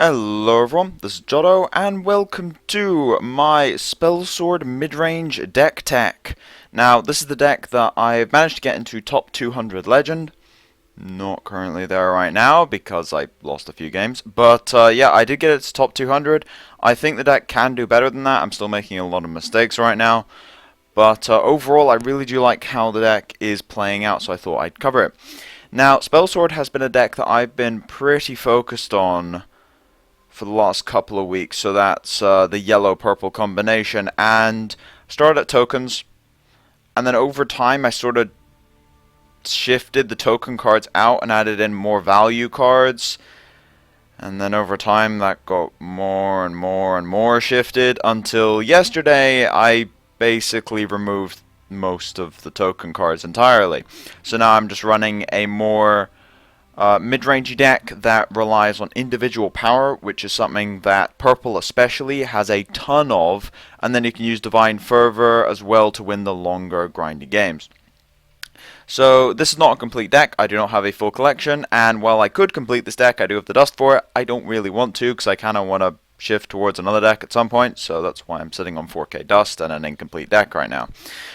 Hello everyone, this is Jotto, and welcome to my Spellsword Midrange deck tech. Now, this is the deck that I've managed to get into top 200 legend. Not currently there right now, because I lost a few games. But yeah, I did get it to top 200. I think the deck can do better than that. I'm still making a lot of mistakes right now. But overall, I really do like how the deck is playing out, so I thought I'd cover it. Now, Spellsword has been a deck that I've been pretty focused on for the last couple of weeks, so that's the yellow-purple combination, and started at tokens, and then over time I sort of shifted the token cards out and added in more value cards, and then over time that got more and more and more shifted until yesterday I basically removed most of the token cards entirely. So now I'm just running a more mid-range deck that relies on individual power, which is something that purple especially has a ton of, and then you can use divine fervor as well to win the longer grindy games. So this is not a complete deck. I do not have a full collection, and while I could complete this deck, I do have the dust for it. I don't really want to, because I kind of want to shift towards another deck at some point, so that's why I'm sitting on 4k dust and an incomplete deck right now.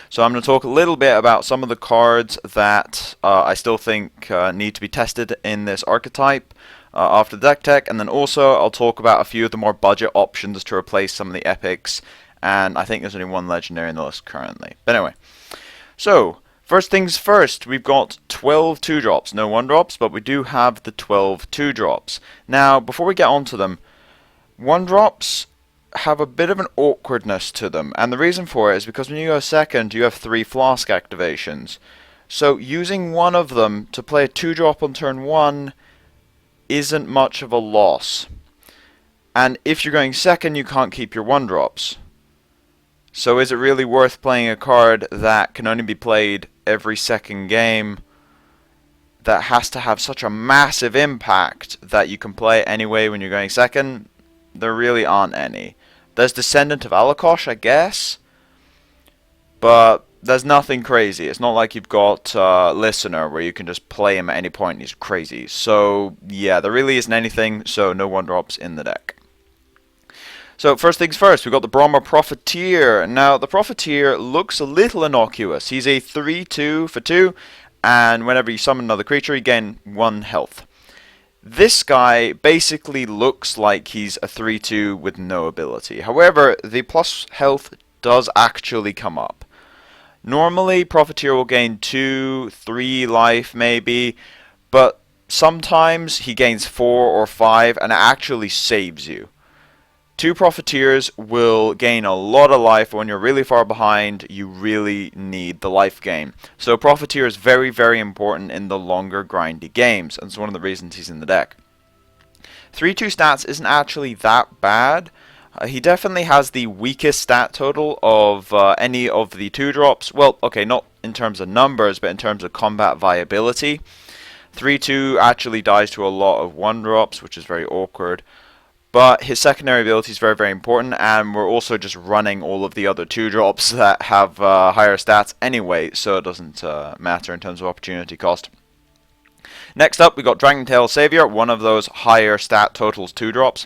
So I'm going to talk a little bit about some of the cards that I still think need to be tested in this archetype after the deck tech, and then also I'll talk about a few of the more budget options to replace some of the epics, and I think there's only one legendary in the list currently. But anyway, so first things first, we've got 12 2-drops, no 1-drops, but we do have the 12 2-drops. Now, before we get on to them, 1-drops have a bit of an awkwardness to them, and the reason for it is because when you go second, you have 3 flask activations. So using one of them to play a 2-drop on turn 1 isn't much of a loss. And if you're going second, you can't keep your 1-drops. So is it really worth playing a card that can only be played every second game, that has to have such a massive impact that you can play it anyway when you're going second? There really aren't any. There's Descendant of Alakosh, I guess, but there's nothing crazy. It's not like you've got Listener where you can just play him at any point and he's crazy. So yeah, there really isn't anything, so no 1-drops in the deck. So first things first, we've got the Brahma Profiteer. Now the Profiteer looks a little innocuous. He's a 3/2 for 2, and whenever you summon another creature you gain 1 health. This guy basically looks like he's a 3/2 with no ability. However, the plus health does actually come up. Normally, Profiteer will gain 2, 3 life maybe, but sometimes he gains 4 or 5 and it actually saves you. 2 Profiteers will gain a lot of life. When you're really far behind, you really need the life gain. So Profiteer is very, very important in the longer grindy games, and it's one of the reasons he's in the deck. 3/2 stats isn't actually that bad. He definitely has the weakest stat total of any of the 2-drops. Well, okay, not in terms of numbers, but in terms of combat viability. 3/2 actually dies to a lot of 1-drops, which is very awkward. But his secondary ability is very, very important, and we're also just running all of the other 2-drops that have higher stats anyway, so it doesn't matter in terms of opportunity cost. Next up, we got Dragentail Savior, one of those higher stat totals 2-drops.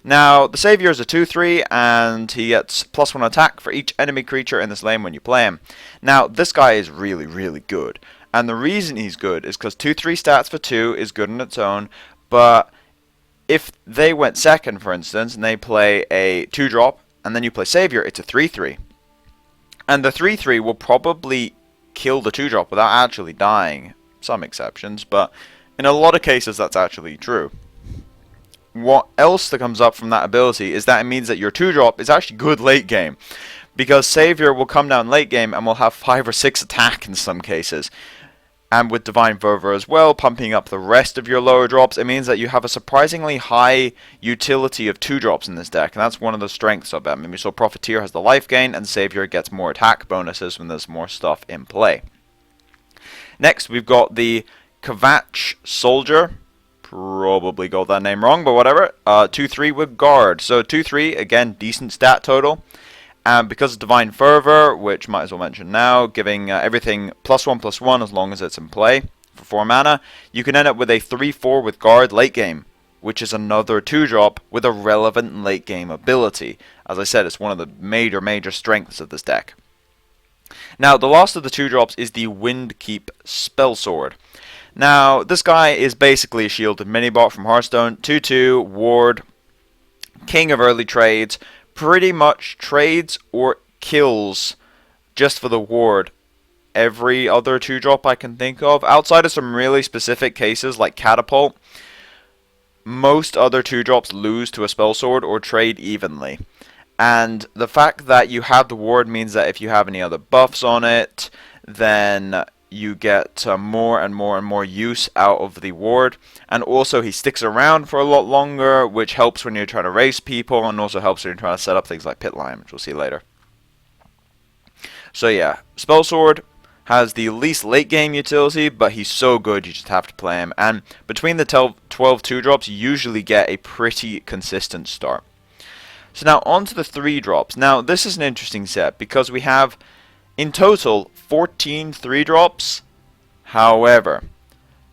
Now, the Savior is a 2/3, and he gets +1 attack for each enemy creature in this lane when you play him. Now, this guy is really, really good, and the reason he's good is because 2/3 stats for 2 is good on its own, but if they went second, for instance, and they play a 2-drop, and then you play Savior, it's a 3/3. And the 3/3 will probably kill the 2-drop without actually dying. Some exceptions, but in a lot of cases that's actually true. What else that comes up from that ability is that it means that your 2-drop is actually good late game, because Savior will come down late game and will have 5 or 6 attack in some cases. And with Divine Fervor as well, pumping up the rest of your lower drops, it means that you have a surprisingly high utility of 2-drops in this deck, and that's one of the strengths of it. Maybe so Profiteer has the life gain, and Savior gets more attack bonuses when there's more stuff in play. Next, we've got the Kvatch Soldier. Probably got that name wrong, but whatever. 2/3 with Guard. So 2/3, again, decent stat total. And because of Divine Fervor, which might as well mention now, giving everything +1/+1 as long as it's in play for 4 mana, you can end up with a 3/4 with Guard late game, which is another 2-drop with a relevant late game ability. As I said, it's one of the major strengths of this deck. Now, the last of the 2-drops is the Windkeep Spellsword. Now, this guy is basically a shielded mini-bot from Hearthstone. 2/2, ward, king of early trades, pretty much trades or kills just for the ward every other 2-drop I can think of. Outside of some really specific cases like Catapult, most other 2-drops lose to a Spellsword or trade evenly. And the fact that you have the ward means that if you have any other buffs on it, then you get more and more use out of the ward. And also he sticks around for a lot longer, which helps when you're trying to race people, and also helps when you're trying to set up things like Pit Lion, which we'll see later. So yeah, Spellsword has the least late game utility, but he's so good you just have to play him. And between the 12 2-drops, you usually get a pretty consistent start. So now on to the 3-drops. Now this is an interesting set because we have in total 14 3-drops. However,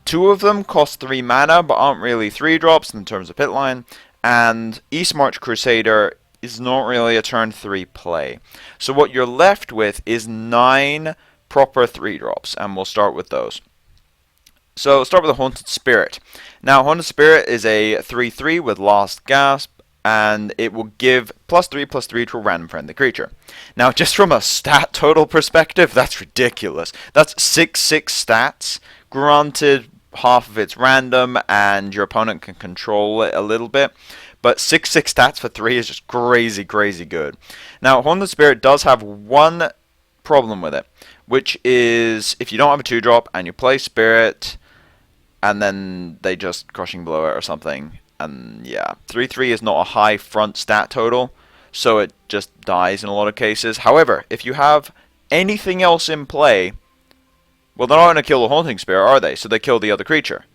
2 of them cost 3 mana but aren't really 3-drops in terms of Pit Lion, and Eastmarch Crusader is not really a turn 3 play. So what you're left with is 9 proper 3-drops, and we'll start with those. So start with the Haunted Spirit. Now Haunted Spirit is a 3/3 with Last Gasp, and it will give +3/+3 to a random friendly creature. Now just from a stat total perspective, that's ridiculous. That's 6/6 stats. Granted, half of it's random and your opponent can control it a little bit, but 6/6 stats for 3 is just crazy good. Now Haunted Spirit does have one problem with it, which is if you don't have a 2-drop and you play Spirit and then they just Crushing Blow it or something, and yeah, 3/3 is not a high front stat total, so it just dies in a lot of cases. However, if you have anything else in play, well, they're not going to kill the Haunting Spirit, are they? So they kill the other creature,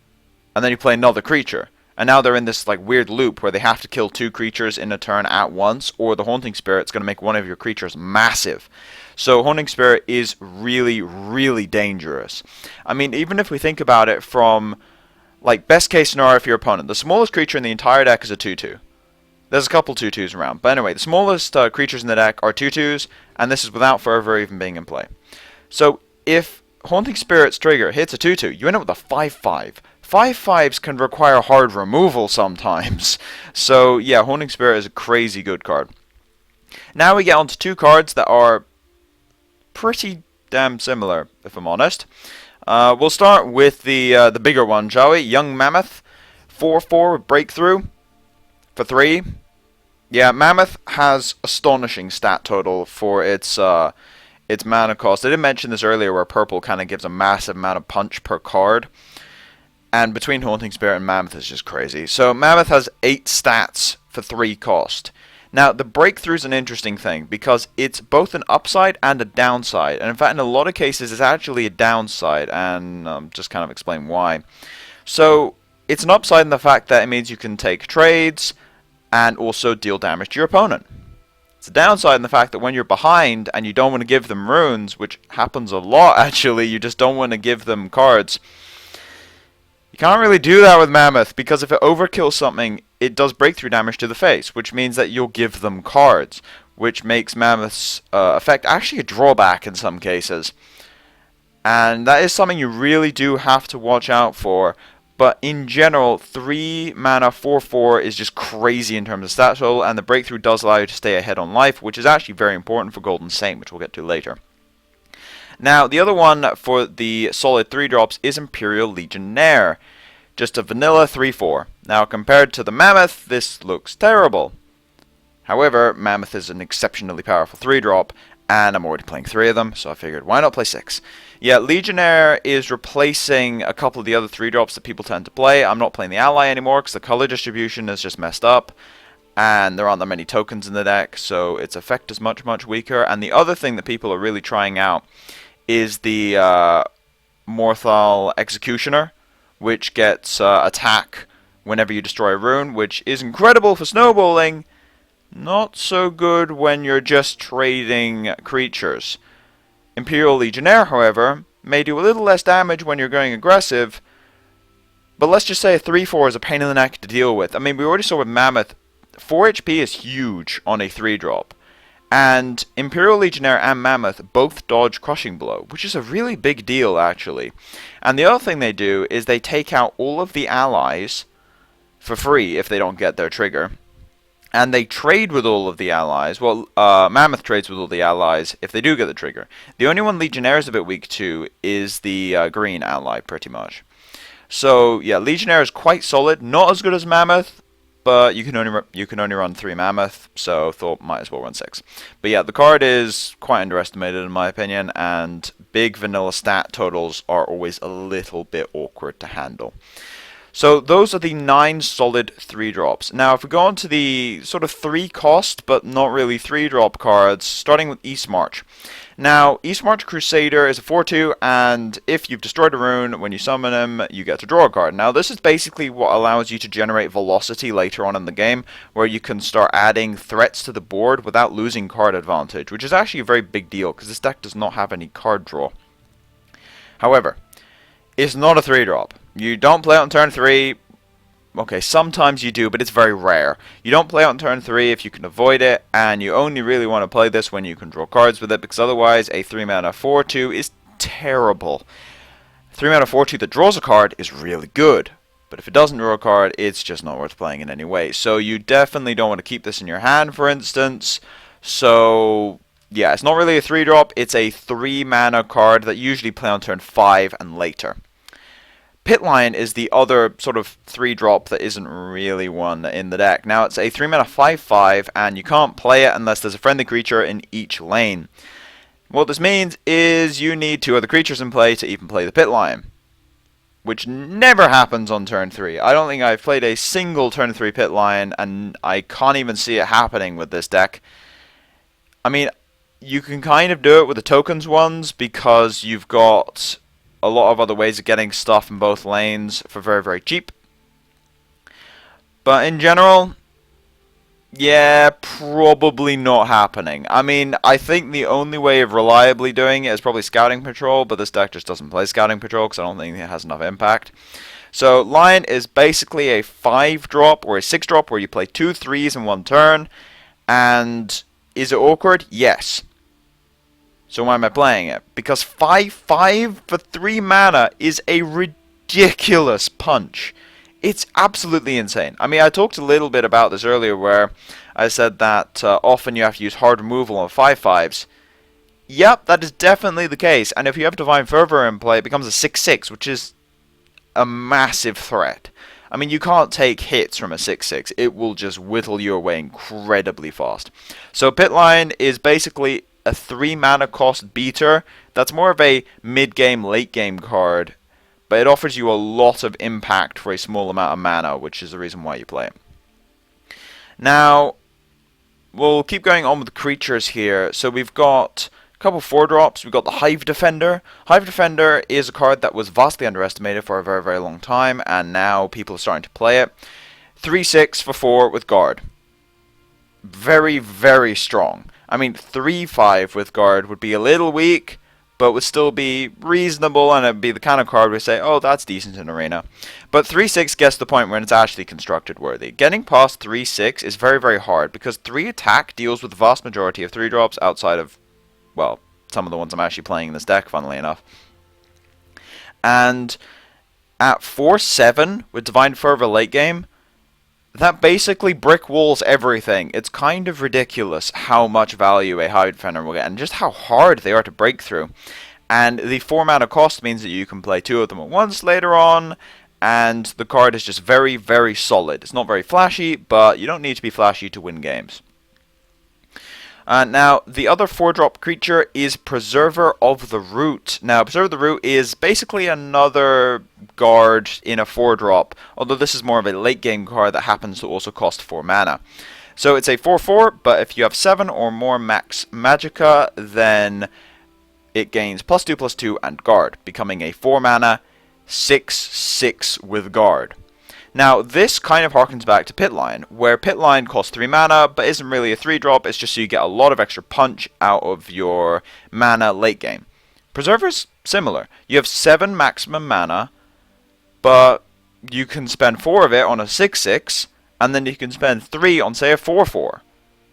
and then you play another creature, and now they're in this like weird loop where they have to kill 2 creatures in a turn at once, or the Haunting Spirit's going to make one of your creatures massive. So Haunting Spirit is really dangerous. I mean, even if we think about it from like best case scenario for your opponent, the smallest creature in the entire deck is a 2/2. There's a couple 2/2s around, but anyway, the smallest creatures in the deck are 2/2s, and this is without fervor even being in play. So if Haunting Spirit's trigger hits a 2/2, you end up with a 5/5. 5/5s can require hard removal sometimes. So yeah, Haunting Spirit is a crazy good card. Now we get onto 2 cards that are pretty damn similar, if I'm honest. We'll start with the bigger one, shall we? Young Mammoth, 4/4 with Breakthrough for 3. Yeah, Mammoth has astonishing stat total for its mana cost. I did mention this earlier, where purple kind of gives a massive amount of punch per card, and between Haunting Spirit and Mammoth is just crazy. So Mammoth has 8 stats for 3 cost. Now, the Breakthrough is an interesting thing because it's both an upside and a downside. And in fact, in a lot of cases, it's actually a downside. And just kind of explain why. So, it's an upside in the fact that it means you can take trades and also deal damage to your opponent. It's a downside in the fact that when you're behind and you don't want to give them runes, which happens a lot actually, you just don't want to give them cards. You can't really do that with Mammoth, because if it overkills something, it does breakthrough damage to the face, which means that you'll give them cards, which makes Mammoth's effect actually a drawback in some cases. And that is something you really do have to watch out for. But in general, 3 mana 4/4 is just crazy in terms of stat total, and the breakthrough does allow you to stay ahead on life, which is actually very important for Golden Saint, which we'll get to later. Now, the other one for the solid 3-drops is Imperial Legionnaire. Just a vanilla 3/4. Now, compared to the Mammoth, this looks terrible. However, Mammoth is an exceptionally powerful 3-drop, and I'm already playing 3 of them, so I figured, why not play 6? Yeah, Legionnaire is replacing a couple of the other 3-drops that people tend to play. I'm not playing the Ally anymore, because the color distribution is just messed up, and there aren't that many tokens in the deck, so its effect is much weaker. And the other thing that people are really trying out is the Morthal Executioner, which gets attack whenever you destroy a rune, which is incredible for snowballing. Not so good when you're just trading creatures. Imperial Legionnaire, however, may do a little less damage when you're going aggressive, But let's just say a 3/4 is a pain in the neck to deal with. I mean, we already saw with Mammoth, 4 HP is huge on a 3-drop. And Imperial Legionnaire and Mammoth both dodge Crushing Blow, which is a really big deal, actually. And the other thing they do is they take out all of the allies for free if they don't get their trigger. And they trade with all of the allies. Well, Mammoth trades with all the allies if they do get the trigger. The only one Legionnaire is a bit weak to is the green ally, pretty much. So, yeah, Legionnaire is quite solid. Not as good as Mammoth, but you can only run 3 Mammoth, so thought might as well run 6. But yeah, the card is quite underestimated in my opinion, and big vanilla stat totals are always a little bit awkward to handle. So those are the 9 solid 3-drops. Now if we go on to the sort of 3 cost, but not really 3-drop cards, starting with East March. Now, East March Crusader is a 4/2, and if you've destroyed a rune, when you summon him, you get to draw a card. Now, this is basically what allows you to generate velocity later on in the game, where you can start adding threats to the board without losing card advantage, which is actually a very big deal, because this deck does not have any card draw. However, it's not a 3-drop. You don't play it on turn 3. Okay, sometimes you do, but it's very rare. You don't play it on turn 3 if you can avoid it, and you only really want to play this when you can draw cards with it, because otherwise a 3-mana 4/2 is terrible. 3-mana 4/2 that draws a card is really good, but if it doesn't draw a card, it's just not worth playing in any way. So you definitely don't want to keep this in your hand, for instance. So yeah, it's not really a 3-drop, it's a 3-mana card that you usually play on turn 5 and later. Pit Lion is the other sort of 3-drop that isn't really one in the deck. Now it's a 3-mana 5/5, and you can't play it unless there's a friendly creature in each lane. What this means is you need 2 other creatures in play to even play the Pit Lion, which never happens on turn 3. I don't think I've played a single turn 3 Pit Lion, and I can't even see it happening with this deck. I mean, you can kind of do it with the tokens ones, because you've got a lot of other ways of getting stuff in both lanes for very, very cheap. But in general, yeah, probably not happening. I mean, I think the only way of reliably doing it is probably Scouting Patrol, but this deck just doesn't play Scouting Patrol because I don't think it has enough impact. So Lion is basically a 5-drop or a 6-drop where you play 2 3s in one turn. And is it awkward? Yes. So why am I playing it? Because 5/5 for 3 mana is a ridiculous punch. It's absolutely insane. I mean, I talked a little bit about this earlier where I said that often you have to use hard removal on 5/5s. Yep, that is definitely the case. And if you have Divine Fervor in play, it becomes a 6/6, which is a massive threat. I mean, you can't take hits from a 6/6. It will just whittle you away incredibly fast. So Pit Lion is basically a 3-mana cost beater that's more of a mid-game, late-game card, but it offers you a lot of impact for a small amount of mana, which is the reason why you play it. Now, we'll keep going on with the creatures here. So we've got a couple 4-drops. We've got the Hive Defender. Hive Defender is a card that was vastly underestimated for a very, very long time, and now people are starting to play it. 3/6 for 4 with Guard. Very, very strong. I mean, 3/5 with Guard would be a little weak, but would still be reasonable, and it'd be the kind of card we say, oh, that's decent in Arena. But 3/6 gets to the point where it's actually constructed worthy. Getting past 3/6 is very, very hard, because 3 attack deals with the vast majority of 3-drops outside of, well, some of the ones I'm actually playing in this deck, funnily enough. And at 4/7 with Divine Fervor late game, that basically brick walls everything. It's kind of ridiculous how much value a Hive Defender will get, and just how hard they are to break through. And the 4-mana cost means that you can play 2 of them at once later on, and the card is just very, very solid. It's not very flashy, but you don't need to be flashy to win games. Now, the other 4-drop creature is Preserver of the Root. Now, Preserver of the Root is basically another guard in a 4-drop, although this is more of a late-game card that happens to also cost 4 mana. So it's a 4/4, but if you have 7 or more max Magicka, then it gains +2/+2 and Guard, becoming a 4-mana 6/6 with Guard. Now, this kind of harkens back to Pit Lion, where Pit Lion costs 3 mana, but isn't really a 3-drop, it's just so you get a lot of extra punch out of your mana late game. Preserver's similar. You have 7 maximum mana, but you can spend 4 of it on a 6/6, and then you can spend 3 on, say, a 4/4.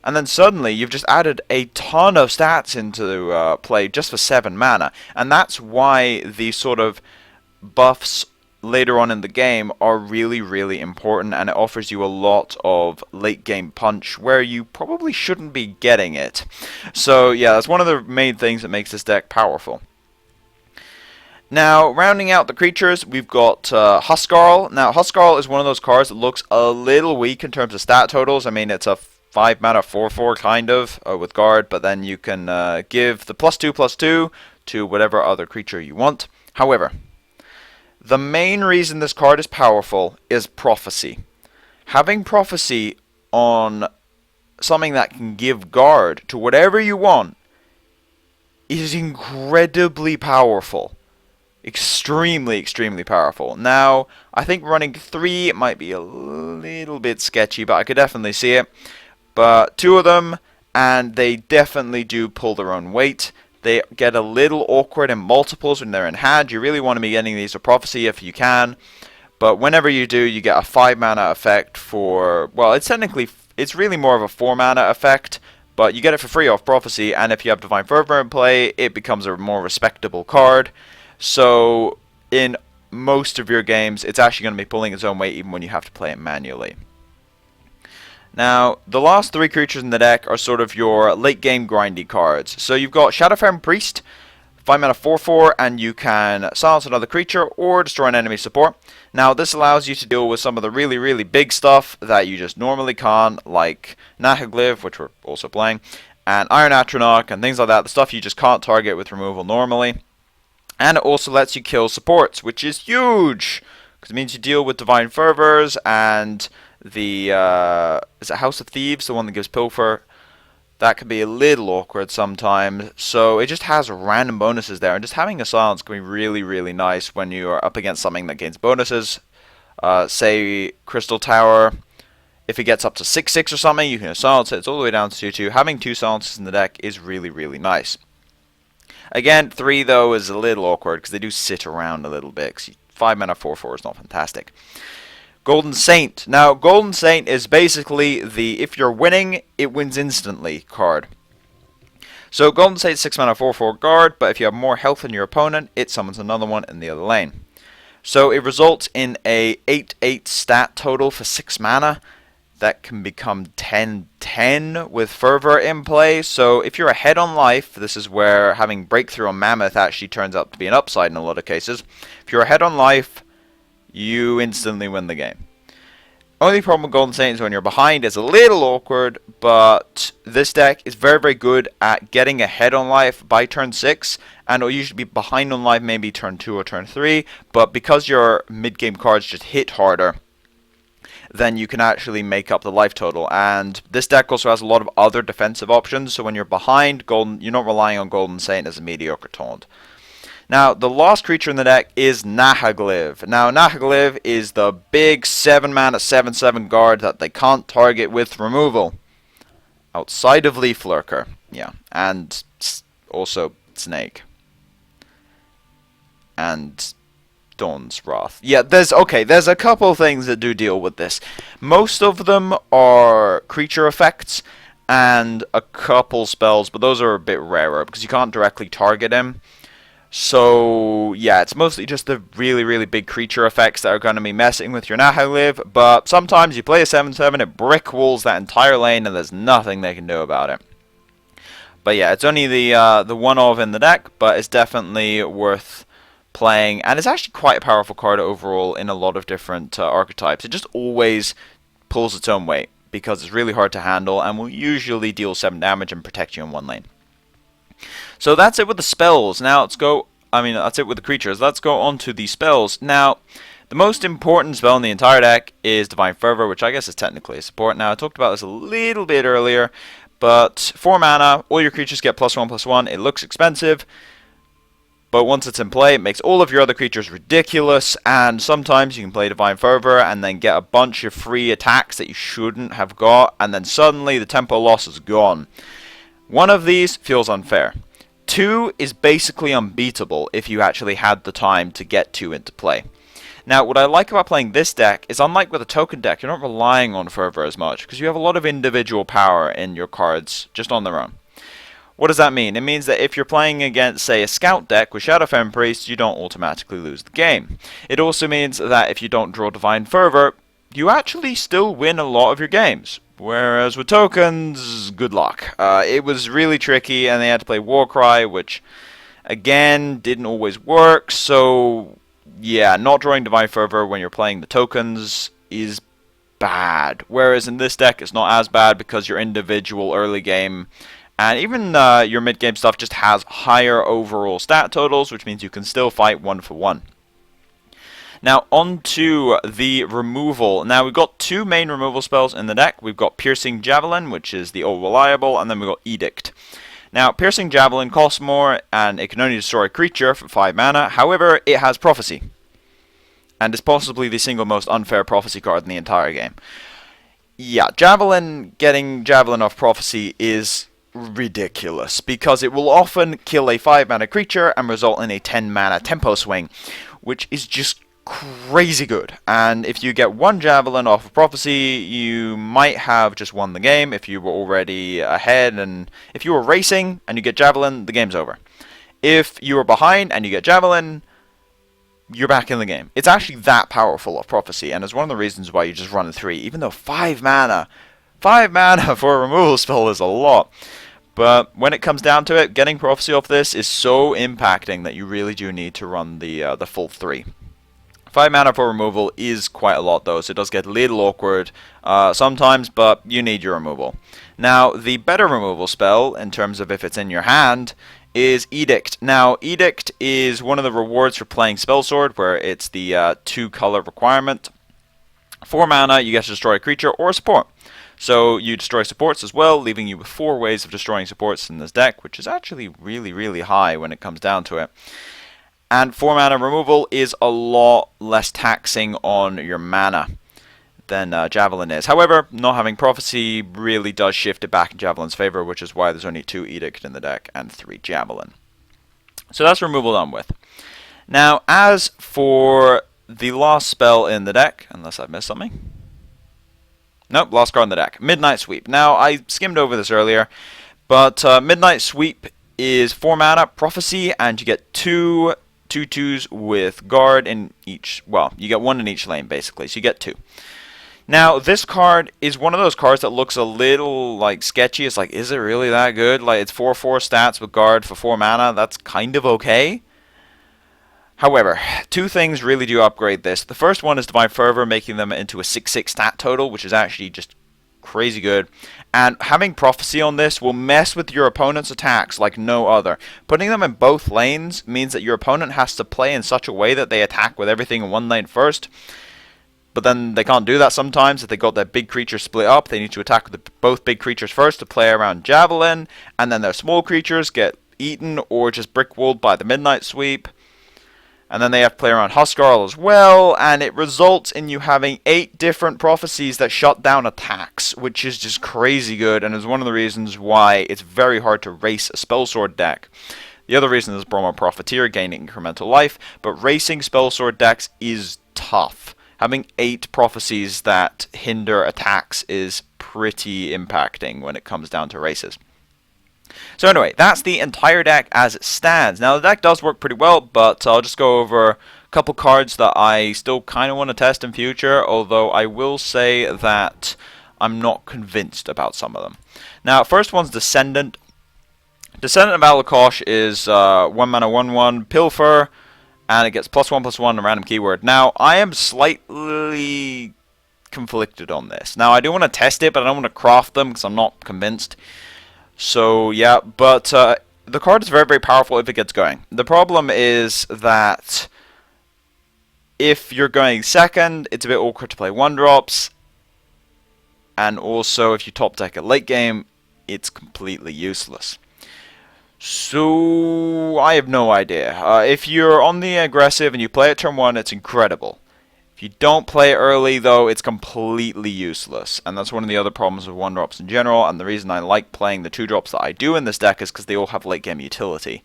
And then suddenly you've just added a ton of stats into play just for 7 mana. And that's why the sort of buffs later on in the game are really, really important, and it offers you a lot of late game punch where you probably shouldn't be getting it. So yeah, that's one of the main things that makes this deck powerful. Now, rounding out the creatures, we've got Huskarl. Now, Huskarl is one of those cards that looks a little weak in terms of stat totals. I mean, it's a 5 mana 4/4 kind of with guard, but then you can give the +2/+2 to whatever other creature you want. However, the main reason this card is powerful is Prophecy. Having Prophecy on something that can give guard to whatever you want is incredibly powerful. Extremely, extremely powerful. Now, I think running 3 might be a little bit sketchy, but I could definitely see it. But 2 of them, and they definitely do pull their own weight. They get a little awkward in multiples when they're in hand. You really want to be getting these with Prophecy if you can. But whenever you do, you get a 5 mana effect for, well, it's really more of a 4 mana effect, but you get it for free off Prophecy, and if you have Divine Fervor in play, it becomes a more respectable card. So in most of your games, it's actually going to be pulling its own weight even when you have to play it manually. Now, the last 3 creatures in the deck are sort of your late game grindy cards. So you've got Shadowfarum Priest, 5 mana 4/4, and you can silence another creature or destroy an enemy support. Now, this allows you to deal with some of the really, really big stuff that you just normally can't, like Nahaglyph, which we're also playing, and Iron Atronach, and things like that, the stuff you just can't target with removal normally. And it also lets you kill supports, which is huge, because it means you deal with Divine Fervors and the, is it House of Thieves, the one that gives Pilfer? That can be a little awkward sometimes, so it just has random bonuses there, and just having a silence can be really, really nice when you are up against something that gains bonuses. Say, Crystal Tower, if it gets up to 6/6 or something, you can silence it, it's all the way down to 2/2. Having 2 silences in the deck is really, really nice. Again, 3 though is a little awkward because they do sit around a little bit. 5 mana 4/4 is not fantastic. Golden Saint. Now, Golden Saint is basically the if you're winning, it wins instantly card. So Golden Saint 6 mana 4/4 guard, but if you have more health than your opponent, it summons another one in the other lane. So it results in a 8/8 stat total for 6 mana. That can become 10/10 with Fervor in play. So if you're ahead on life, this is where having Breakthrough on Mammoth actually turns out to be an upside in a lot of cases. If you're ahead on life, you instantly win the game. Only problem with Golden Saint is when you're behind is a little awkward, but this deck is very, very good at getting ahead on life by turn 6, and it'll usually be behind on life maybe turn 2 or turn 3, but because your mid-game cards just hit harder, then you can actually make up the life total. And this deck also has a lot of other defensive options, so when you're behind, you're not relying on Golden Saint as a mediocre taunt. Now, the last creature in the deck is Nahaglyph. Now, Nahaglyph is the big 7 mana 7/7 guard that they can't target with removal. Outside of Leaf Lurker. Yeah, and also Snake. And Dawn's Wrath. Yeah, there's a couple things that do deal with this. Most of them are creature effects and a couple spells, but those are a bit rarer because you can't directly target him. So yeah, it's mostly just the really, really big creature effects that are going to be messing with your Nahaglyph, but sometimes you play a 7/7, it brick walls that entire lane and there's nothing they can do about it. But yeah, it's only the one of in the deck, but it's definitely worth playing, and it's actually quite a powerful card overall in a lot of different archetypes. It just always pulls its own weight because it's really hard to handle and will usually deal 7 damage and protect you in one lane. So that's it with the spells. Now that's it with the creatures. Let's go on to the spells. Now, the most important spell in the entire deck is Divine Fervor, which I guess is technically a support. Now, I talked about this a little bit earlier, but 4 mana, all your creatures get +1/+1. It looks expensive, but once it's in play, it makes all of your other creatures ridiculous, and sometimes you can play Divine Fervor and then get a bunch of free attacks that you shouldn't have got, and then suddenly the tempo loss is gone. One of these feels unfair. 2 is basically unbeatable if you actually had the time to get 2 into play. Now, what I like about playing this deck is, unlike with a token deck, you're not relying on fervor as much, because you have a lot of individual power in your cards just on their own. What does that mean? It means that if you're playing against, say, a scout deck with Shadow Fen Priest, you don't automatically lose the game. It also means that if you don't draw Divine Fervor, you actually still win a lot of your games. Whereas with tokens, good luck. It was really tricky, and they had to play Warcry, which, again, didn't always work. So, yeah, not drawing Divine Fervor when you're playing the tokens is bad. Whereas in this deck, it's not as bad because your individual early game and even your mid-game stuff just has higher overall stat totals, which means you can still fight 1-for-1. Now, on to the removal. Now, we've got two main removal spells in the deck. We've got Piercing Javelin, which is the all reliable, and then we've got Edict. Now, Piercing Javelin costs more, and it can only destroy a creature for 5 mana. However, it has Prophecy, and is possibly the single most unfair Prophecy card in the entire game. Yeah, getting Javelin off Prophecy is ridiculous, because it will often kill a 5 mana creature and result in a 10 mana tempo swing, which is just crazy good. And if you get one Javelin off of Prophecy, you might have just won the game if you were already ahead, and if you were racing and you get Javelin, the game's over. If you were behind and you get Javelin, you're back in the game. It's actually that powerful of Prophecy, and it's one of the reasons why you just run a 3, even though 5 mana for a removal spell is a lot. But when it comes down to it, getting Prophecy off this is so impacting that you really do need to run the full 3. 5 mana for removal is quite a lot though, so it does get a little awkward sometimes, but you need your removal. Now, the better removal spell, in terms of if it's in your hand, is Edict. Now, Edict is one of the rewards for playing Spellsword, where it's the 2-color requirement. 4 mana, you get to destroy a creature or a support. So you destroy supports as well, leaving you with 4 ways of destroying supports in this deck, which is actually really, really high when it comes down to it. And 4 mana removal is a lot less taxing on your mana than Javelin is. However, not having Prophecy really does shift it back in Javelin's favor, which is why there's only 2 Edict in the deck and 3 Javelin. So that's removal done with. Now, as for the last spell in the deck, unless I've missed something. Nope, last card in the deck. Midnight Sweep. Now, I skimmed over this earlier, but Midnight Sweep is 4 mana, Prophecy, and you get 2 2/2s with guard in each, well, you get 1 in each lane, basically, so you get 2. Now, this card is one of those cards that looks a little, like, sketchy. It's like, is it really that good? Like, it's 4/4 stats with guard for 4 mana. That's kind of okay. However, 2 things really do upgrade this. The first one is Divine Fervor, making them into a 6/6 stat total, which is actually just crazy good. And having Prophecy on this will mess with your opponent's attacks like no other. Putting them in both lanes means that your opponent has to play in such a way that they attack with everything in one lane first. But then they can't do that sometimes. If they got their big creatures split up, they need to attack with both big creatures first to play around Javelin, and then their small creatures get eaten or just brickwalled by the Midnight Sweep. And then they have to play around Huskarl as well, and it results in you having 8 different prophecies that shut down attacks, which is just crazy good, and is one of the reasons why it's very hard to race a Spellsword deck. The other reason is Bromo Profiteer gaining incremental life, but racing Spellsword decks is tough. Having 8 prophecies that hinder attacks is pretty impacting when it comes down to races. So anyway, that's the entire deck as it stands. Now, the deck does work pretty well, but I'll just go over a couple cards that I still kind of want to test in future, although I will say that I'm not convinced about some of them. Now, first one's Descendant. Descendant of Alakosh is 1 mana 1/1 Pilfer, and it gets +1/+1 a random keyword. Now, I am slightly conflicted on this. Now, I do want to test it, but I don't want to craft them because I'm not convinced. So, yeah, but the card is very, very powerful if it gets going. The problem is that if you're going second, it's a bit awkward to play 1-drops. And also, if you top deck at late game, it's completely useless. So, I have no idea. If you're on the aggressive and you play it turn 1, it's incredible. If you don't play it early, though, it's completely useless. And that's one of the other problems with 1-drops in general, and the reason I like playing the 2-drops that I do in this deck is because they all have late game utility.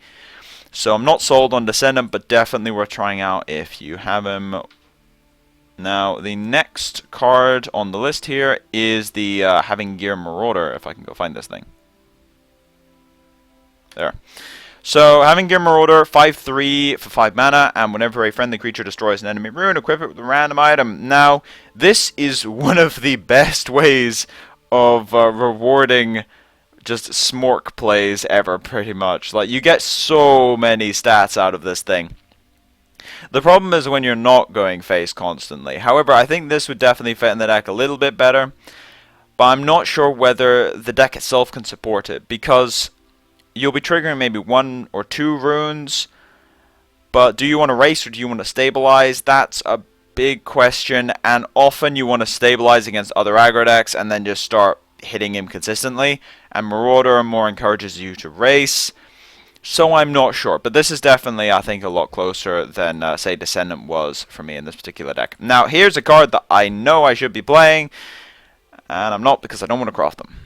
So I'm not sold on Descendant, but definitely worth trying out if you have him. Now, the next card on the list here is the Having Gear Marauder, if I can go find this thing. There. So, Having Gear Marauder, 5/3 for 5 mana, and whenever a friendly creature destroys an enemy rune, equip it with a random item. Now, this is one of the best ways of rewarding just smork plays ever, pretty much. Like, you get so many stats out of this thing. The problem is when you're not going face constantly. However, I think this would definitely fit in the deck a little bit better, but I'm not sure whether the deck itself can support it, because you'll be triggering maybe 1 or 2 runes, but do you want to race or do you want to stabilize? That's a big question, and often you want to stabilize against other aggro decks and then just start hitting him consistently, and Marauder more encourages you to race. So I'm not sure, but this is definitely, I think, a lot closer than, say, Descendant was for me in this particular deck. Now, here's a card that I know I should be playing, and I'm not because I don't want to craft them.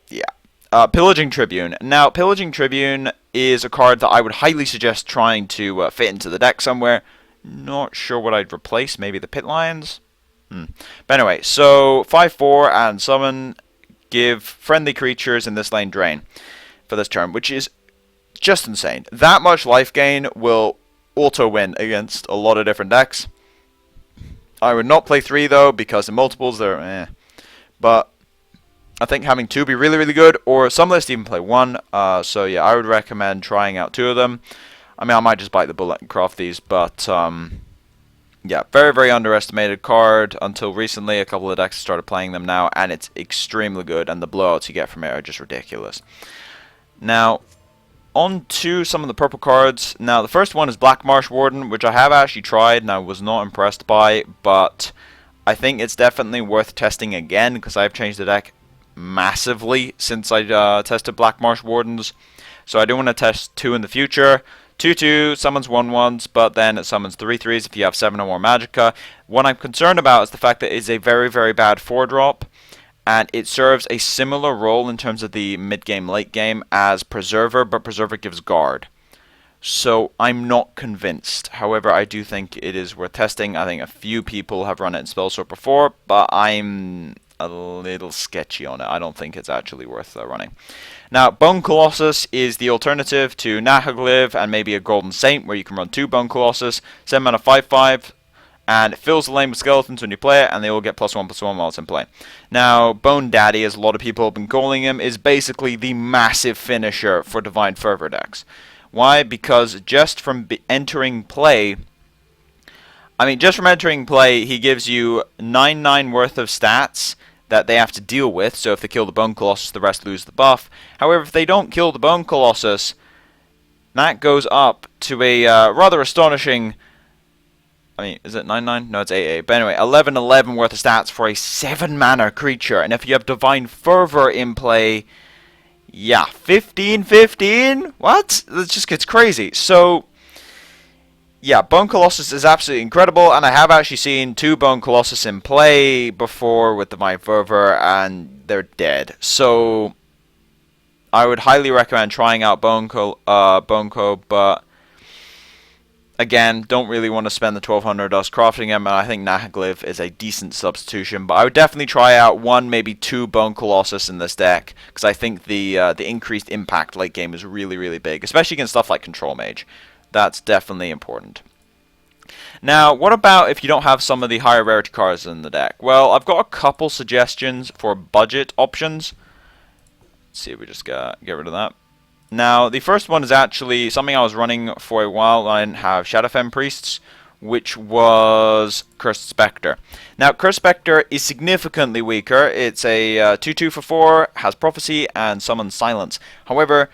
Yeah. Pillaging Tribune. Now, Pillaging Tribune is a card that I would highly suggest trying to fit into the deck somewhere. Not sure what I'd replace, maybe the Pit Lions? But anyway, so 5/4 and summon, give friendly creatures in this lane drain for this turn, which is just insane. That much life gain will auto-win against a lot of different decks. I would not play 3 though, because in multiples they're eh. But I think having 2 be really, really good, or some lists even play 1. So yeah, I would recommend trying out 2 of them. I mean, I might just bite the bullet and craft these, but yeah, very, very underestimated card until recently. A couple of decks started playing them now, and it's extremely good, and the blowouts you get from it are just ridiculous. Now, on to some of the purple cards. Now, the first one is Black Marsh Warden, which I have actually tried and I was not impressed by, but I think it's definitely worth testing again, because I've changed the deck massively since I tested Black Marsh Wardens. So I do want to test 2 in the future. 2/2 summons 1/1s, but then it summons 3/3s if you have 7 or more Magicka. What I'm concerned about is the fact that it's a very, very bad 4-drop, and it serves a similar role in terms of the mid-game, late-game as Preserver, but Preserver gives Guard. So I'm not convinced. However, I do think it is worth testing. I think a few people have run it in Spellsword before, but I'm a little sketchy on it. I don't think it's actually worth running. Now, Bone Colossus is the alternative to Nahaglyph and maybe a Golden Saint, where you can run 2 Bone Colossus, 7 mana 5/5, and it fills the lane with skeletons when you play it, and they all get +1/+1 while it's in play. Now, Bone Daddy, as a lot of people have been calling him, is basically the massive finisher for Divine Fervor decks. Why? Because just from entering play, he gives you 9/9 worth of stats that they have to deal with. So if they kill the Bone Colossus, the rest lose the buff. However, if they don't kill the Bone Colossus, that goes up to a rather astonishing... I mean, is it 9/9? No, it's 8/8. But anyway, 11/11 worth of stats for a 7-mana creature. And if you have Divine Fervor in play, yeah, 15/15? What? That just gets crazy. So, yeah, Bone Colossus is absolutely incredible. And I have actually seen 2 Bone Colossus in play before with Divine Fervor, and they're dead. So, I would highly recommend trying out Bone Co, but... again, don't really want to spend the 1200 dust crafting him, and I think Nahaglyph is a decent substitution. But I would definitely try out 1, maybe 2 Bone Colossus in this deck, because I think the increased impact late game is really, really big, especially against stuff like Control Mage. That's definitely important. Now, what about if you don't have some of the higher rarity cards in the deck? Well, I've got a couple suggestions for budget options. Let's see if we just get rid of that. Now, the first one is actually something I was running for a while. I didn't have Shadowfen Priests, which was Cursed Spectre. Now, Cursed Spectre is significantly weaker. It's a 2/2 for 4, has Prophecy, and summons Silence. However,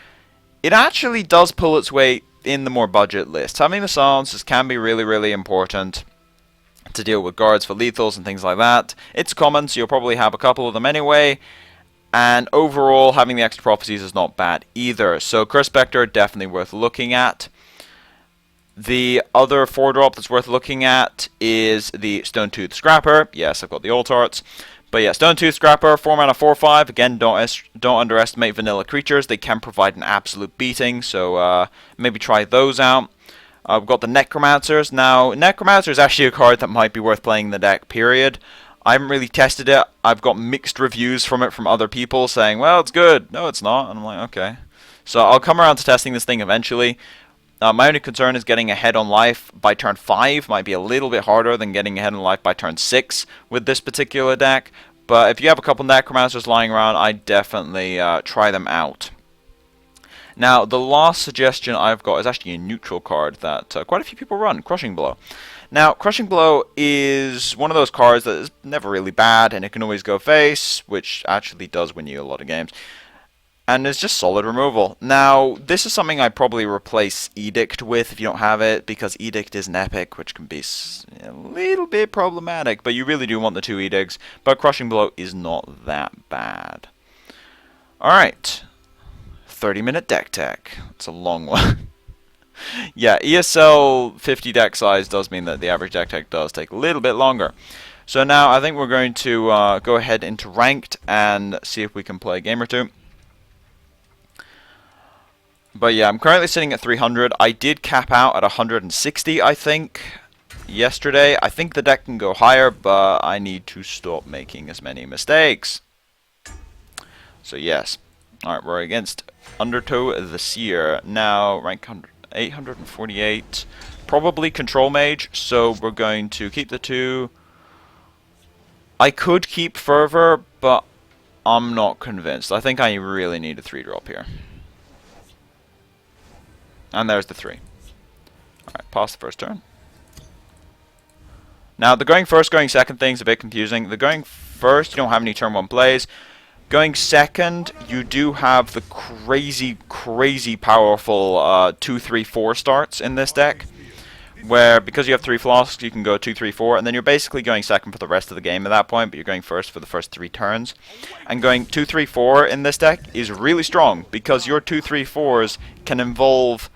it actually does pull its weight in the more budget list. Having the Silences can be really, really important to deal with guards for lethals and things like that. It's common, so you'll probably have a couple of them anyway. And overall, having the extra prophecies is not bad either. So, Cursed Spectre, definitely worth looking at. The other 4-drop that's worth looking at is the Stone-Tooth Scrapper. Yes, I've got the alt arts. But yeah, Stone-Tooth Scrapper, 4 mana 4/5. Again, don't underestimate vanilla creatures. They can provide an absolute beating. So, maybe try those out. We've got the Necromancers. Now, Necromancer is actually a card that might be worth playing in the deck, period. I haven't really tested it. I've got mixed reviews from it from other people saying, well, it's good. No, it's not. And I'm like, okay. So I'll come around to testing this thing eventually. My only concern is getting ahead on life by turn 5 might be a little bit harder than getting ahead on life by turn 6 with this particular deck. But if you have a couple Necromancers lying around, I'd definitely try them out. Now, the last suggestion I've got is actually a neutral card that quite a few people run, Crushing Blow. Now, Crushing Blow is one of those cards that is never really bad, and it can always go face, which actually does win you a lot of games. And it's just solid removal. Now, this is something I'd probably replace Edict with if you don't have it, because Edict is an epic, which can be a little bit problematic, but you really do want the 2 Edicts. But Crushing Blow is not that bad. Alright. 30-minute deck tech. It's a long one. Yeah, ESL 50 deck size does mean that the average deck tech does take a little bit longer. So now I think we're going to go ahead into ranked and see if we can play a game or two. But yeah, I'm currently sitting at 300. I did cap out at 160, I think, yesterday. I think the deck can go higher, but I need to stop making as many mistakes. So yes. Alright, we're against Undertow the Seer. Now, rank 848. Probably Control Mage, so we're going to keep the 2. I could keep Fervor, but I'm not convinced. I think I really need a 3-drop here. And there's the 3. Alright, pass the first turn. Now, the going first, going second thing's a bit confusing. The going first, you don't have any turn 1 plays. Going second, you do have the crazy, crazy powerful 2-3-4 starts in this deck. Where, because you have 3 flasks, you can go 2-3-4, and then you're basically going second for the rest of the game at that point, but you're going first for the first 3 turns. And going 2-3-4 in this deck is really strong, because your 2-3-4s can involve,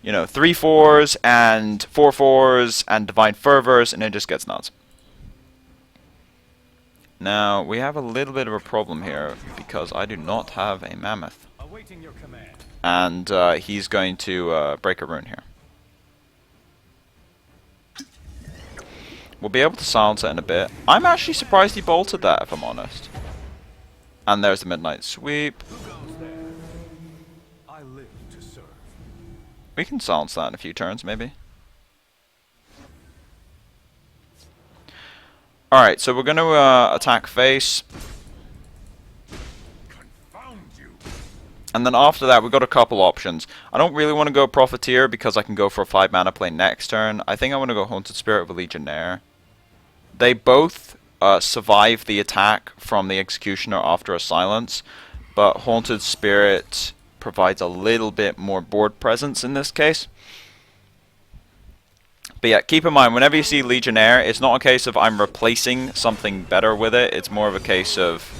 you know, 3-4s and 4-4s and Divine Fervors, and it just gets nuts. Now, we have a little bit of a problem here, because I do not have a Mammoth. And he's going to break a rune here. We'll be able to silence it in a bit. I'm actually surprised he bolted that, if I'm honest. And there's the Midnight Sweep. We can silence that in a few turns, maybe. Alright, so we're going to attack face. And then after that, we've got a couple options. I don't really want to go Profiteer because I can go for a 5 mana play next turn. I think I want to go Haunted Spirit with Legionnaire. They both survive the attack from the Executioner after a silence, but Haunted Spirit provides a little bit more board presence in this case. But yeah, keep in mind, whenever you see Legionnaire, it's not a case of I'm replacing something better with it. It's more of a case of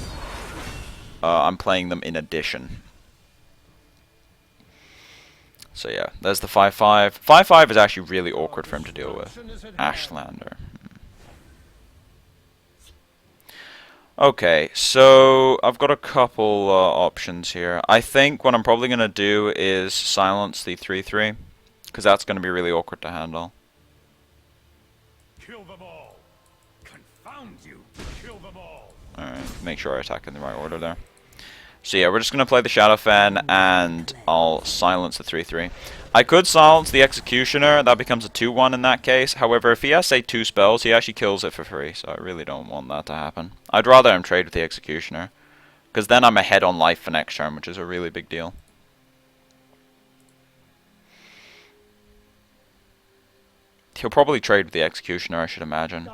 I'm playing them in addition. So yeah, there's the 5-5. 5-5 is actually really awkward for him to deal with. Ashlander. Okay, so I've got a couple options here. I think what I'm probably going to do is silence the 3-3, because that's going to be really awkward to handle. Kill them all. Confound you. Kill them all. Alright, make sure I attack in the right order there. So yeah, we're just going to play the Shadowfen, and I'll silence the 3-3. I could silence the Executioner, that becomes a 2-1 in that case. However, if he has, say, 2 spells, he actually kills it for free, so I really don't want that to happen. I'd rather him trade with the Executioner, because then I'm ahead on life for next turn, which is a really big deal. He'll probably trade with the Executioner, I should imagine.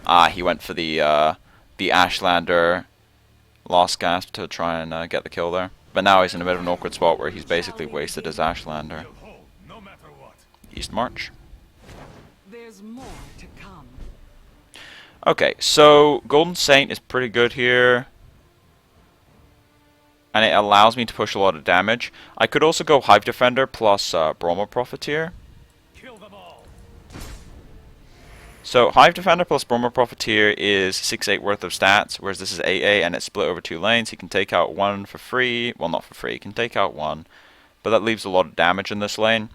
Ah, he went for the Ashlander Lost Gasp to try and get the kill there. But now he's in a bit of an awkward spot where he's basically wasted his Ashlander. East March. There's more to come. Okay, so Golden Saint is pretty good here. And it allows me to push a lot of damage. I could also go Hive Defender plus Bromo Profiteer. So Hive Defender plus Bromo Profiteer is 6-8 worth of stats, whereas this is 8-8 and it's split over 2 lanes. He can take out 1 for free. Well, not for free. He can take out 1, but that leaves a lot of damage in this lane.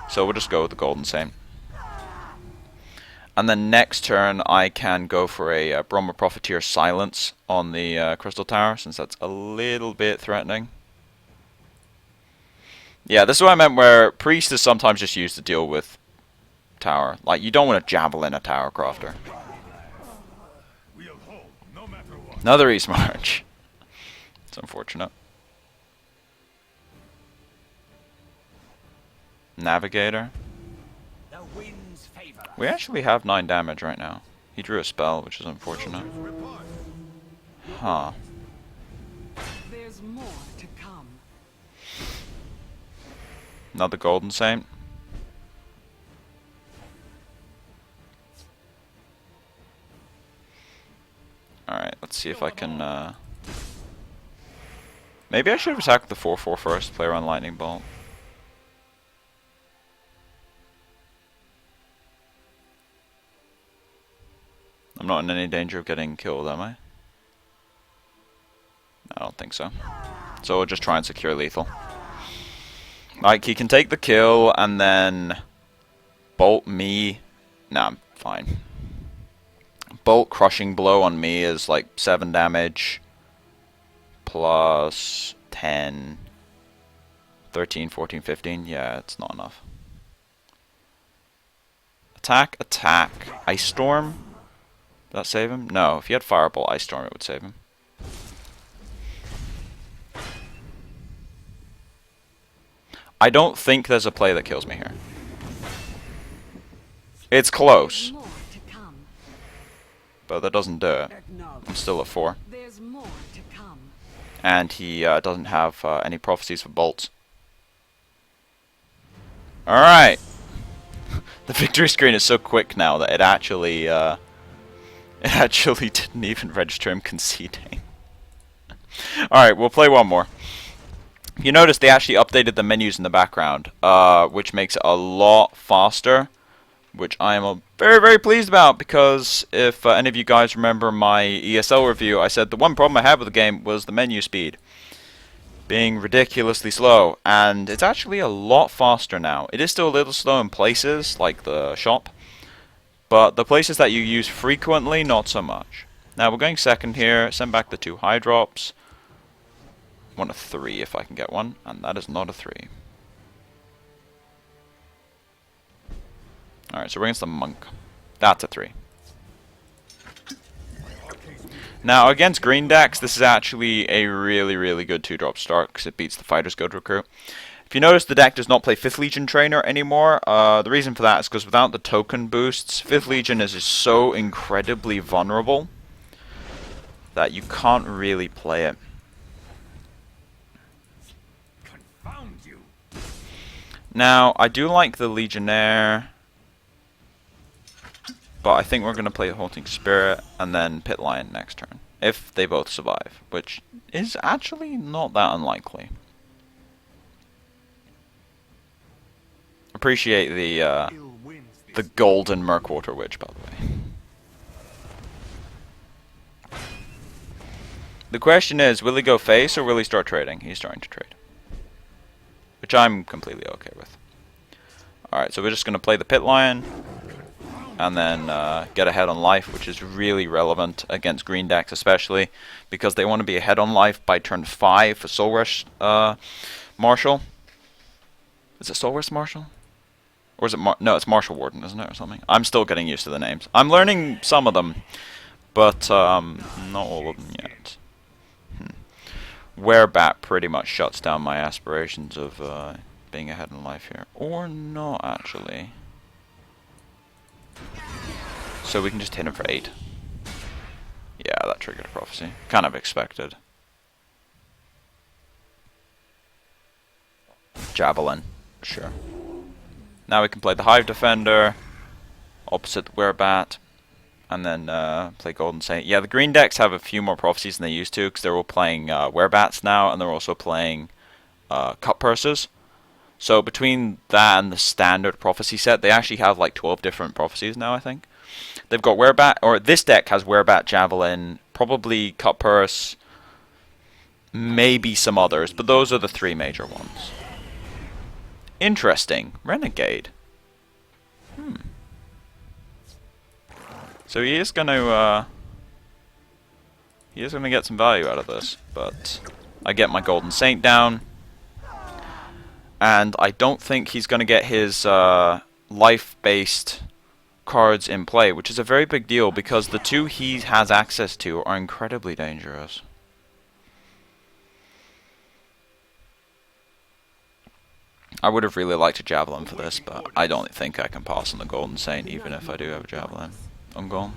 So we'll just go with the Golden Saint. And then next turn, I can go for a Brahma Profiteer Silence on the Crystal Tower, since that's a little bit threatening. Yeah, this is what I meant where Priest is sometimes just used to deal with Tower. Like, you don't want to Javelin a Tower Crofter. We'll hold, no matter what. Another East March. It's unfortunate. Navigator. The wind's favor. We actually have 9 damage right now. He drew a spell, which is unfortunate. Report. Huh. There's more to come. Another Golden Saint. Alright, let's see if I can, maybe I should have attacked the 4/4 first, play around Lightning Bolt. I'm not in any danger of getting killed, am I? I don't think so. So we'll just try and secure lethal. Like, he can take the kill and then bolt me. Nah, I'm fine. Bolt Crushing Blow on me is like 7 damage. Plus 10. 13, 14, 15. Yeah, it's not enough. Attack, attack. Ice Storm? Did that save him? No, if he had Firebolt, Ice Storm, it would save him. I don't think there's a play that kills me here. It's close, More to come. but that doesn't do it. Acknowledge. I'm still at 4. There's more to come. And he doesn't have any prophecies for bolts. Alright! The victory screen is so quick now that it actually didn't even register him conceding. Alright, we'll play one more. You notice they actually updated the menus in the background, which makes it a lot faster, which I am very, very pleased about, because if any of you guys remember my ESL review, I said the one problem I had with the game was the menu speed being ridiculously slow, and it's actually a lot faster now. It is still a little slow in places, like the shop, but the places that you use frequently, not so much. Now we're going second here, send back the 2 high drops. Want a 3 if I can get one, and that is not a 3. Alright, so we're against the monk. That's a 3. Now, against green decks, this is actually a really, really good 2-drop start, because it beats the Fighter's Guild Recruit. If you notice, the deck does not play 5th Legion Trainer anymore. The reason for that is because without the token boosts, 5th Legion is just so incredibly vulnerable that you can't really play it. Confound you. Now, I do like the Legionnaire, but I think we're going to play Haunting Spirit and then Pit Lion next turn, if they both survive, which is actually not that unlikely. Appreciate the golden Murkwater Witch, by the way. The question is, will he go face or will he start trading? He's starting to trade, which I'm completely okay with. Alright, so we're just going to play the Pit Lion and then get ahead on life, which is really relevant against green decks, especially because they want to be ahead on life by turn 5 for Soul Rush Marshal. Is it Soul Rush Marshal? Or is it no, it's Marshal Warden, isn't it, or something? I'm still getting used to the names. I'm learning some of them, but not all of them yet. Werebat pretty much shuts down my aspirations of being ahead in life here. Or not, actually. So we can just hit him for 8. Yeah, that triggered a prophecy. Kind of expected. Javelin. Sure. Now we can play the Hive Defender, opposite the Werebat, and then play Golden Saint. Yeah, the green decks have a few more prophecies than they used to, because they're all playing Werebats now, and they're also playing Cut Purses. So between that and the standard prophecy set, they actually have like 12 different prophecies now, I think. They've got Werebat, or this deck has Werebat, Javelin, probably Cut Purse, maybe some others, but those are the 3 major ones. Interesting. Renegade. So he is gonna get some value out of this, but I get my Golden Saint down, and I don't think he's gonna get his life-based cards in play, which is a very big deal because the two he has access to are incredibly dangerous. I would have really liked a Javelin for this, but I don't think I can pass on the Golden Saint even if I do have a Javelin. I'm gone.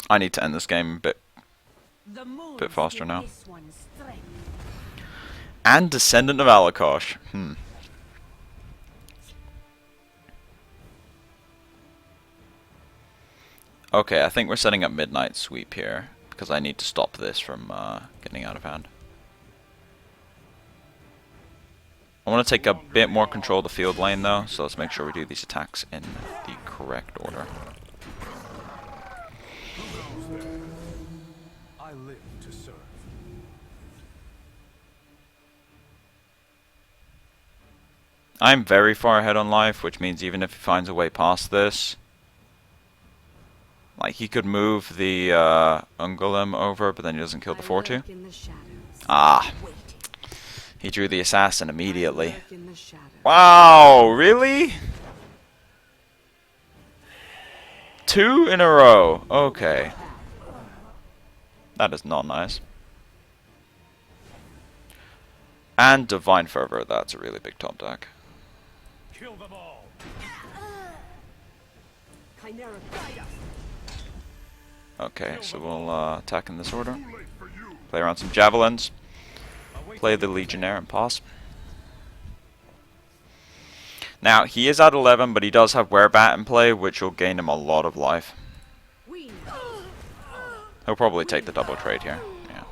I need to end this game a bit faster now. And Descendant of Alakosh. Okay, I think we're setting up Midnight Sweep here because I need to stop this from getting out of hand. I want to take a bit more control of the field lane though, so let's make sure we do these attacks in the correct order. I live to serve. I'm very far ahead on life, which means even if he finds a way past this, like he could move the Ungolem over, but then he doesn't kill the 4-2. Ah. He drew the assassin immediately. Wow, really? 2 in a row. Okay. That is not nice. And Divine Fervor, that's a really big top deck. Kill them all. Okay, so we'll attack in this order. Play around some Javelins. Play the Legionnaire and pass. Now, he is at 11, but he does have Werebat in play, which will gain him a lot of life. He'll probably take the double trade here. Yeah.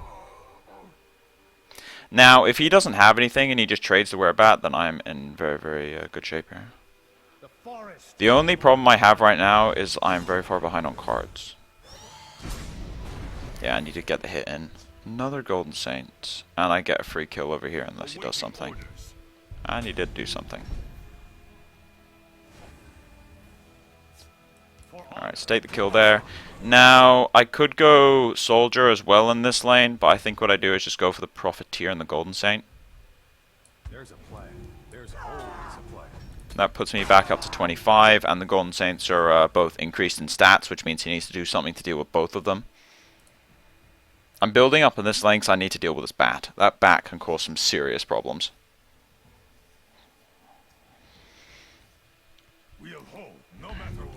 Now, if he doesn't have anything and he just trades the Werebat, then I'm in very, very good shape here. The only problem I have right now is I'm very far behind on cards. Yeah, I need to get the hit in. Another Golden Saint, and I get a free kill over here unless he does something. And he did do something. Alright, so take the kill there. Now, I could go Soldier as well in this lane, but I think what I do is just go for the Profiteer and the Golden Saint. There's a plan. There's always a plan. That puts me back up to 25, and the Golden Saints are both increased in stats, which means he needs to do something to deal with both of them. I'm building up in this lane because I need to deal with this bat. That bat can cause some serious problems.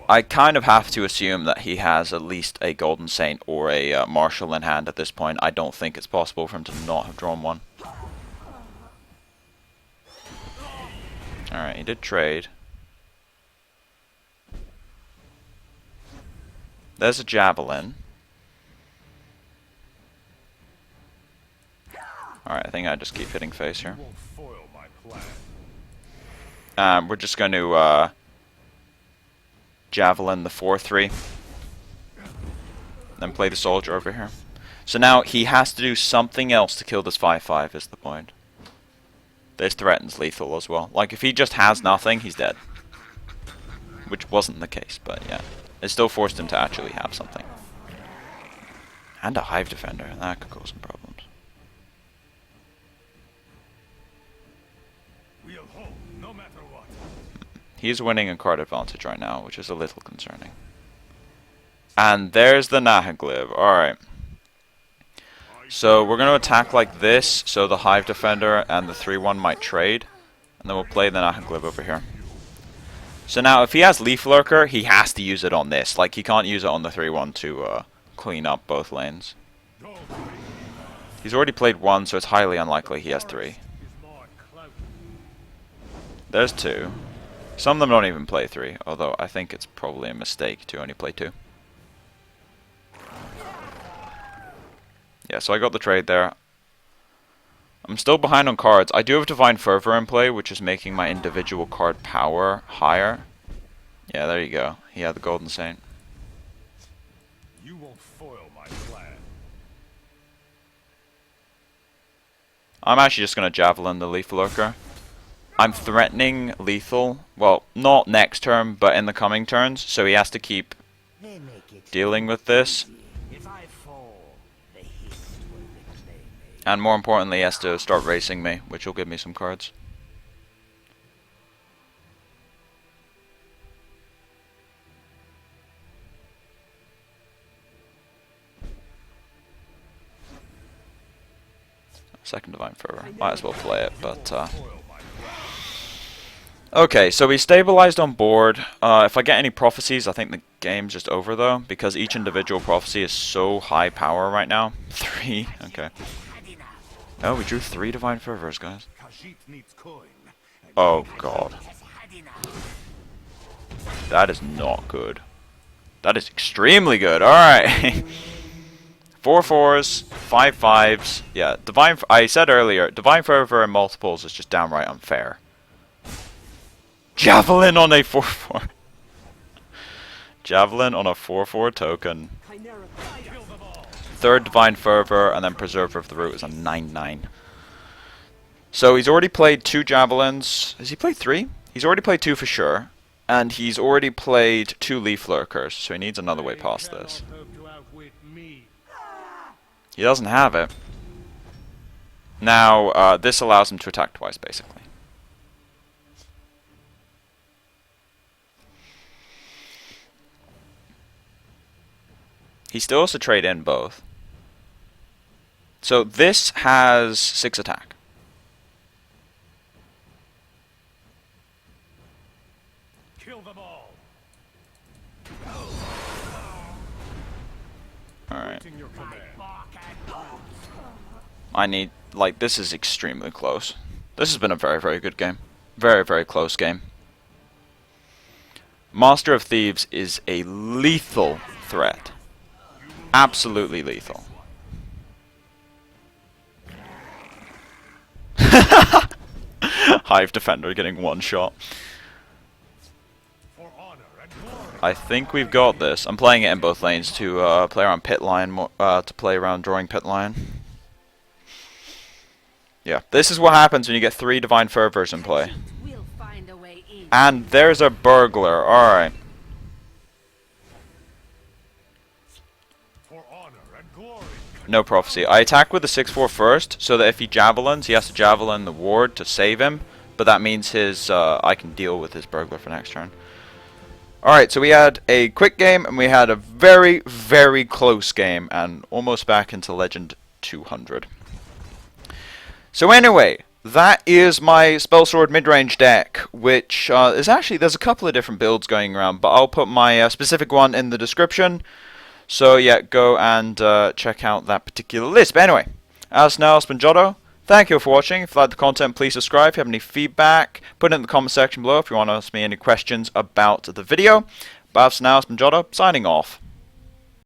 I kind of have to assume that he has at least a Golden Saint or a Marshal in hand at this point. I don't think it's possible for him to not have drawn one. Alright, he did trade. There's a Javelin. Alright, I think I just keep hitting face here. We're just going to Javelin the 4-3. Then play the Soldier over here. So now he has to do something else to kill this 5-5 is the point. This threatens lethal as well. Like if he just has nothing, he's dead. Which wasn't the case, but yeah. It still forced him to actually have something. And a Hive Defender, that could cause some problems. He's winning a card advantage right now, which is a little concerning. And there's the Nahaglyph. Alright. So we're going to attack like this, so the Hive Defender and the 3-1 might trade. And then we'll play the Nahaglyph over here. So now, if he has Leaf Lurker, he has to use it on this. Like, he can't use it on the 3-1 to clean up both lanes. He's already played 1, so it's highly unlikely he has 3. There's 2. Some of them don't even play 3, although I think it's probably a mistake to only play 2. Yeah, so I got the trade there. I'm still behind on cards. I do have Divine Fervor in play, which is making my individual card power higher. Yeah, there you go. He had the Golden Saint. You won't foil my plan. I'm actually just going to Javelin the Lethal Lurker. I'm threatening lethal, well, not next turn, but in the coming turns, so he has to keep dealing with this. And more importantly, he has to start racing me, which will give me some cards. Second Divine Fervor. Might as well play it, but okay, so we stabilized on board. If I get any prophecies, I think the game's just over though, because each individual prophecy is so high power right now. 3, okay. Oh, we drew 3 Divine Fervors, guys. Oh god. That is not good. That is extremely good, alright. 4 4s, 5 5s. Yeah, I said earlier, Divine Fervor and multiples is just downright unfair. Javelin on a 4/4. Javelin on a 4/4 token. Third Divine Fervor, and then Preserver of the Root is a 9/9. So he's already played 2 Javelins. Has he played 3? He's already played 2 for sure. And he's already played 2 Leaf Lurkers, so he needs another way past this. He doesn't have it. Now, this allows him to attack twice, basically. He still has to trade in both. So this has 6 attack. Kill them all. Alright. I need, like, this is extremely close. This has been a very, very good game. Very, very close game. Master of Thieves is a lethal threat. Absolutely lethal. Hive Defender getting 1 shot. I think we've got this. I'm playing it in both lanes to play around pit line, to play around drawing pit line. Yeah, this is what happens when you get 3 Divine Fervors in play. And there's a burglar. Alright. No prophecy. I attack with the 6/4 first, so that if he javelins, he has to javelin the ward to save him. But that means his I can deal with his burglar for next turn. Alright, so we had a quick game, and we had a very, very close game, and almost back into Legend 200. So anyway, that is my Spellsword midrange deck, which is actually, there's a couple of different builds going around, but I'll put my specific one in the description. So yeah, go and check out that particular list. But anyway, as now, it's been Jotto. Thank you for watching. If you like the content, please subscribe. If you have any feedback, put it in the comment section below if you want to ask me any questions about the video. But as now, it's been Jotto, signing off.